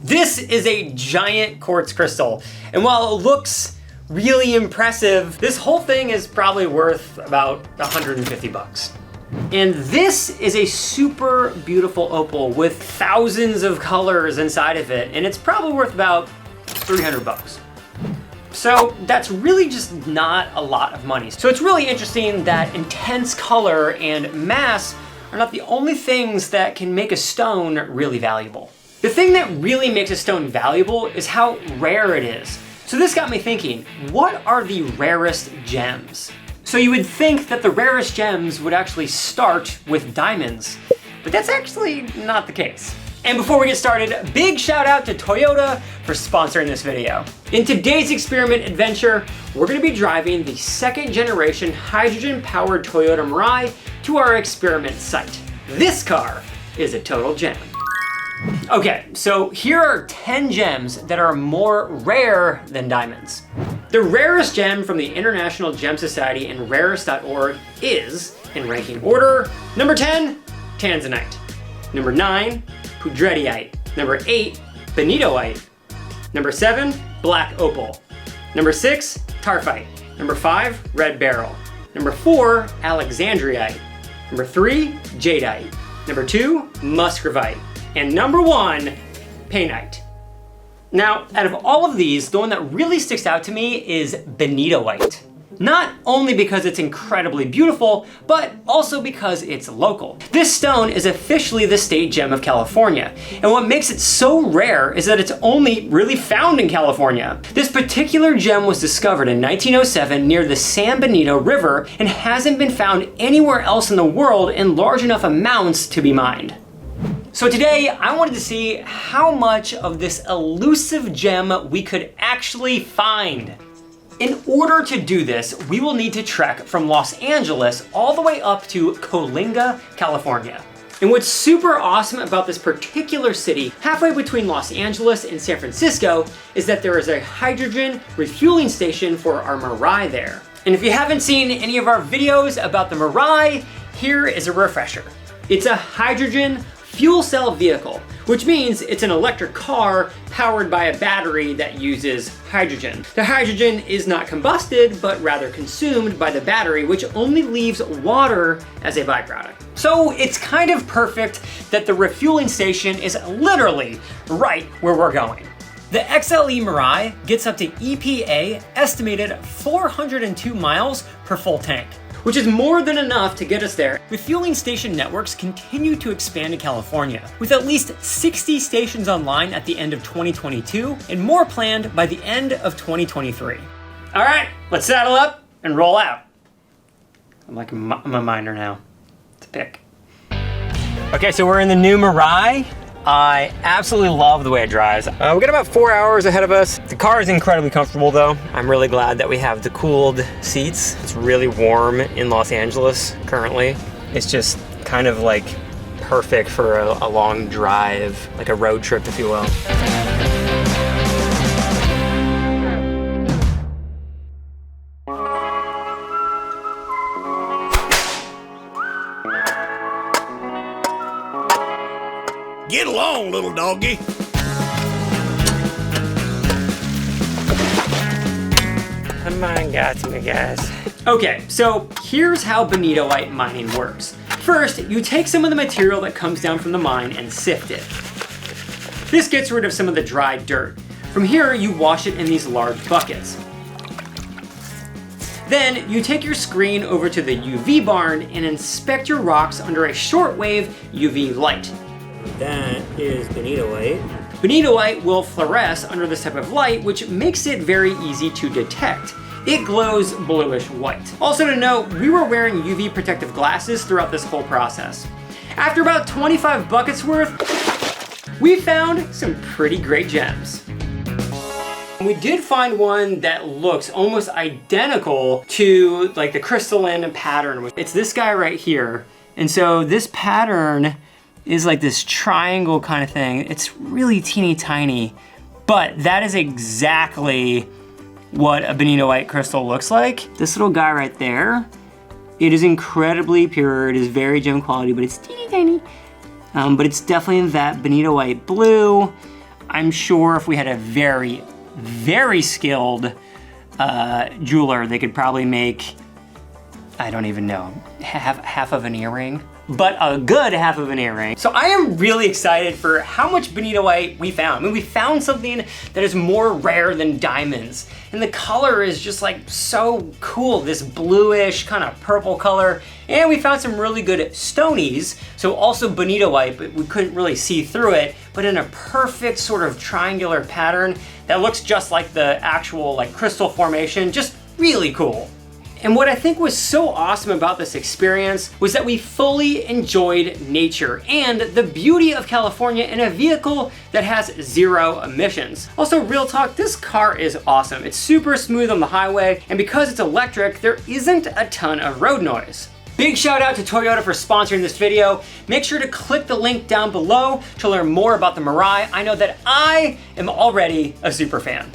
This is a giant quartz crystal, and while it looks really impressive, this whole thing is probably worth about 150 bucks. And this is a super beautiful opal with thousands of colors inside of it, and it's probably worth about 300 bucks. So that's really just not a lot of money. So it's really interesting that intense color and mass are not the only things that can make a stone really valuable. The thing that really makes a stone valuable is how rare it is. So this got me thinking, what are the rarest gems? So you would think that the rarest gems would actually start with diamonds, but that's actually not the case. And before we get started, big shout out to Toyota for sponsoring this video. In today's experiment adventure, we're gonna be driving the second generation hydrogen powered Toyota Mirai to our experiment site. This car is a total gem. Okay, so here are 10 gems that are more rare than diamonds. The rarest gem from the International Gem Society and rarest.org is, in ranking order, number 10, Tanzanite. Number 9, Poudretteite. Number 8, Benitoite. Number 7, Black Opal. Number 6, Taaffeite. Number 5, Red Beryl. Number 4, Alexandrite. Number 3, Jadeite. Number 2, Musgravite. And number 1, Painite. Now, out of all of these, the one that really sticks out to me is Benitoite. Not only because it's incredibly beautiful, but also because it's local. This stone is officially the state gem of California, and what makes it so rare is that it's only really found in California. This particular gem was discovered in 1907 near the San Benito River and hasn't been found anywhere else in the world in large enough amounts to be mined. So today, I wanted to see how much of this elusive gem we could actually find. In order to do this, we will need to trek from Los Angeles all the way up to Coalinga, California. And what's super awesome about this particular city, halfway between Los Angeles and San Francisco, is that there is a hydrogen refueling station for our Mirai there. And if you haven't seen any of our videos about the Mirai, here is a refresher. It's a hydrogen fuel cell vehicle, which means it's an electric car powered by a battery that uses hydrogen. The hydrogen is not combusted, but rather consumed by the battery, which only leaves water as a byproduct. So it's kind of perfect that the refueling station is literally right where we're going. The XLE Mirai gets up to EPA estimated 402 miles per full tank, which is more than enough to get us there. Refueling station networks continue to expand in California, with at least 60 stations online at the end of 2022 and more planned by the end of 2023. All right, let's saddle up and roll out. I'm a miner now. It's a pick. Okay, so we're in the new Mirai. I absolutely love the way it drives. We got about 4 hours ahead of us. The car is incredibly comfortable though. I'm really glad that we have the cooled seats. It's really warm in Los Angeles currently. It's just kind of like perfect for a long drive, like a road trip, if you will. Get along, little doggy. Come on, got me, guys. Okay, so here's how Benitoite mining works. First, you take some of the material that comes down from the mine and sift it. This gets rid of some of the dry dirt. From here, you wash it in these large buckets. Then you take your screen over to the UV barn and inspect your rocks under a shortwave UV light. That is Benitoite. Benitoite will fluoresce under this type of light, which makes it very easy to detect. It glows bluish white. Also to note, we were wearing UV protective glasses throughout this whole process. After about 25 buckets worth, we found some pretty great gems. We did find one that looks almost identical to like the crystalline pattern. It's this guy right here. And so this pattern is like this triangle kind of thing. It's really teeny tiny, but that is exactly what a Benitoite crystal looks like. This little guy right there, it is incredibly pure. It is very gem quality, but it's teeny tiny. But it's definitely that Benitoite blue. I'm sure if we had a very, very skilled jeweler, they could probably make, I don't even know, half of an earring, but a good half of an earring. So I am really excited for how much Benitoite we found. I mean, we found something that is more rare than diamonds. And the color is just like so cool, this bluish kind of purple color. And we found some really good stonies, so also Benitoite, but we couldn't really see through it, but in a perfect sort of triangular pattern that looks just like the actual like crystal formation, just really cool. And what I think was so awesome about this experience was that we fully enjoyed nature and the beauty of California in a vehicle that has 0 emissions. Also, real talk, this car is awesome. It's super smooth on the highway, and because it's electric, there isn't a ton of road noise. Big shout out to Toyota for sponsoring this video. Make sure to click the link down below to learn more about the Mirai. I know that I am already a super fan.